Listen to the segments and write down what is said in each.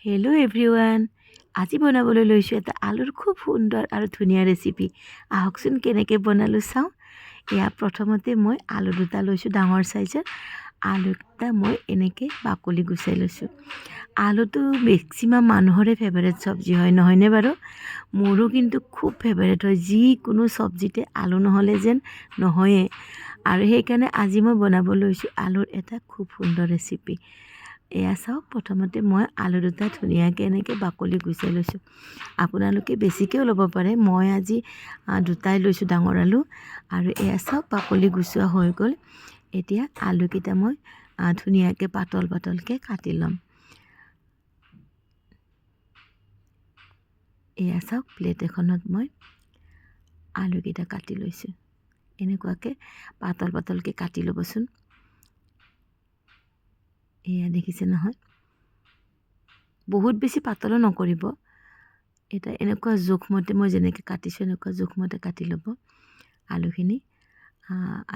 Hello' everyone, আজি বনাবলৈ লৈছোঁ এটা আলুৰ খুব সুন্দৰ আৰু ধুনীয়া ৰেচিপি। আহকচোন কেনেকৈ বনালোঁ চাওঁ। এয়া প্ৰথমতে মই আলু দুটা লৈছোঁ, ডাঙৰ চাইজৰ আলু দুটা মই এনেকৈ বাকলি গুচাই লৈছোঁ। আলুটো মেক্সিমাম মানুহৰে ফেভাৰেট চব্জি হয়, নহয়নে বাৰু? মোৰো কিন্তু খুব ফেভাৰেট হয়। যিকোনো চব্জিতে আলু নহ'লে যেন নহয়েই। আৰু সেইকাৰণে আজি মই বনাব লৈছোঁ আলুৰ এটা খুব সুন্দৰ ৰেচিপি। এয়া চাওক, প্ৰথমতে মই আলু দুটা ধুনীয়াকৈ এনেকৈ বাকলি গুচাই লৈছোঁ। আপোনালোকে বেছিকৈও ল'ব পাৰে, মই আজি দুটাই লৈছোঁ ডাঙৰ আলু। আৰু এয়া চাওক, বাকলি গুচোৱা হৈ গ'ল। এতিয়া আলুকেইটা মই ধুনীয়াকৈ পাতল পাতলকৈ কাটি ল'ম। এয়া চাওক, প্লেট এখনত মই আলুকেইটা কাটি লৈছোঁ। এনেকুৱাকৈ পাতল পাতলকৈ কাটি ল'বচোন। এয়া দেখিছে নহয়, বহুত বেছি পাতলো নকৰিব। এটা এনেকুৱা জোখমতে মই যেনেকৈ কাটিছোঁ এনেকুৱা জোখমতে কাটি ল'ব আলুখিনি।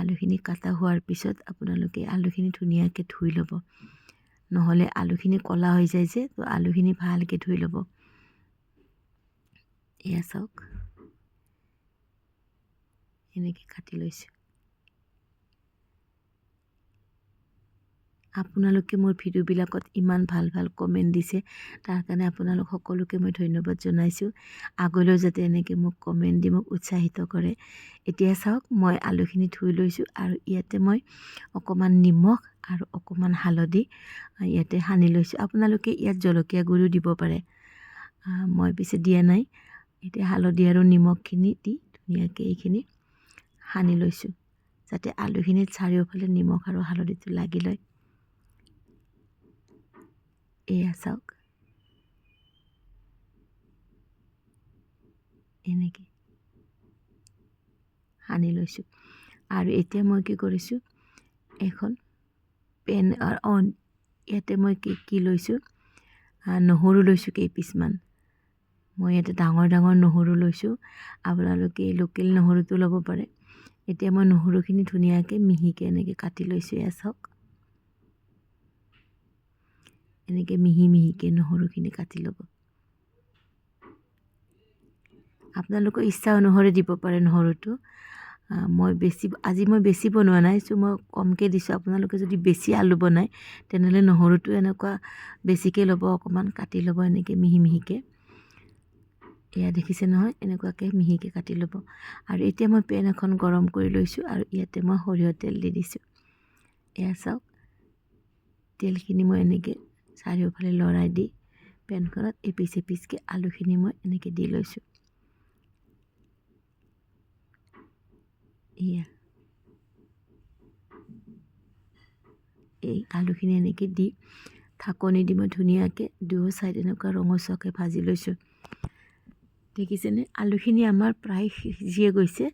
আলুখিনি কাটা হোৱাৰ পিছত আপোনালোকে আলুখিনি ধুনীয়াকৈ ধুই ল'ব, নহ'লে আলুখিনি ক'লা হৈ যায় যে, তো আলুখিনি ভালকৈ ধুই ল'ব। এয়া চাওক, এনেকৈ কাটি লৈছোঁ। আপোনালোকে মোৰ ভিডিঅ'বিলাকত ইমান ভাল ভাল কমেণ্ট দিছে, তাৰ কাৰণে আপোনালোক সকলোকে মই ধন্যবাদ জনাইছোঁ। আগলৈও যাতে এনেকৈ মোক কমেণ্ট দি মোক উৎসাহিত কৰে। এতিয়া চাওক, মই আলুখিনি ধুই লৈছোঁ আৰু ইয়াতে মই অকণমান নিমখ আৰু অকণমান হালধি ইয়াতে সানি লৈছোঁ। আপোনালোকে ইয়াত জলকীয়া গুড়িও দিব পাৰে, মই পিছে দিয়া নাই। এতিয়া হালধি আৰু নিমখখিনি দি ধুনীয়াকৈ এইখিনি সানি লৈছোঁ, যাতে আলুখিনিত চাৰিওফালে নিমখ আৰু হালধিটো লাগি লয়। এয়া চাওক, এনেকৈ সানি লৈছোঁ। আৰু এতিয়া মই কি কৰিছোঁ, এখন পেন ইয়াতে মই কি লৈছোঁ, নহৰু লৈছোঁ কেইপিচমান। মই ইয়াতে ডাঙৰ ডাঙৰ নহৰু লৈছোঁ, আপোনালোকে লোকেল নহৰুটো ল'ব পাৰে। এতিয়া মই নহৰুখিনি ধুনীয়াকৈ মিহিকৈ এনেকৈ কাটি লৈছোঁ। এয়া চাওক, এনেকৈ মিহি মিহিকৈ নহৰুখিনি কাটি ল'ব। আপোনালোকৰ ইচ্ছা অনুসৰি দিব পাৰে নহৰুটো। আজি মই বেছি বনোৱা নাই, চ' মই কমকৈ দিছোঁ। আপোনালোকে যদি বেছি আলু বনায় তেনেহ'লে নহৰুটো এনেকুৱা বেছিকৈ ল'ব, অকণমান কাটি ল'ব এনেকৈ মিহি মিহিকৈ। এয়া দেখিছে নহয়, এনেকুৱাকৈ মিহিকৈ কাটি ল'ব। আৰু এতিয়া মই পেন এখন গৰম কৰি লৈছোঁ আৰু ইয়াতে মই সৰিয়হ তেল দি দিছোঁ। এয়া চাওক, তেলখিনি মই এনেকৈ চাৰিওফালে লৰাই দি পেনখনত এপিচ এপিচকৈ আলুখিনি মই এনেকৈ দি লৈছোঁ। এয়া এই আলুখিনি এনেকৈ দি ঢাকনি দি মই ধুনীয়াকৈ দুয়ো ছাইড এনেকুৱা ৰঙচুৱাকৈ ভাজি লৈছোঁ। দেখিছেনে, আলুখিনি আমাৰ প্ৰায় সিজিয়ে গৈছে।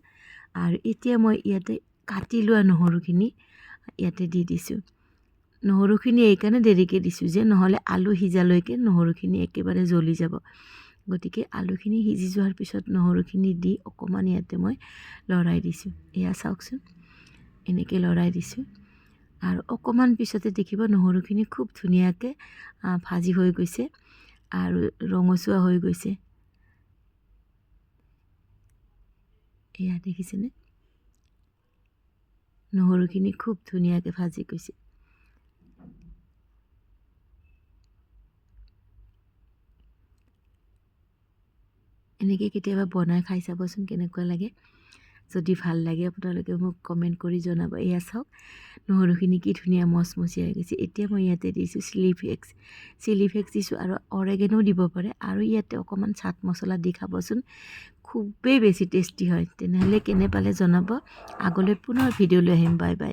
আৰু এতিয়া মই ইয়াতে কাটি লোৱা নহৰুখিনি ইয়াতে দি দিছোঁ। নহৰুখিনি এইকাৰণে দেৰিকৈ দিছোঁ যে, নহ'লে আলু সিজালৈকে নহৰুখিনি একেবাৰে জ্বলি যাব। গতিকে আলুখিনি সিজি যোৱাৰ পিছত নহৰুখিনি দি অকণমান ইয়াতে মই লৰাই দিছোঁ। এয়া চাওকচোন, এনেকৈ লৰাই দিছোঁ। আৰু অকণমান পিছতে দেখিব নহৰুখিনি খুব ধুনীয়াকৈ ভাজি হৈ গৈছে আৰু ৰঙচুৱা হৈ গৈছে। এয়া দেখিছেনে, নহৰুখিনি খুব ধুনীয়াকৈ ভাজি গৈছে। এনেকৈ কেতিয়াবা বনাই খাই চাবচোন কেনেকুৱা লাগে। যদি ভাল লাগে আপোনালোকে মোক কমেণ্ট কৰি জনাব। এয়া চাওক, নহৰুখিনি কি ধুনীয়া মচমচীয়া হৈ গৈছে। এতিয়া মই ইয়াতে দিছোঁ চিলি ফ্লেক্স দিছোঁ আৰু অৰেগেনো দিব পাৰে। আৰু ইয়াতে অকণমান চাট মছলা দি খাবচোন, খুবেই বেছি টেষ্টি হয়। তেনেহ'লে কেনে পালে জনাব। আগলৈ পুনৰ ভিডিঅ' লৈ আহিম। Bye bye.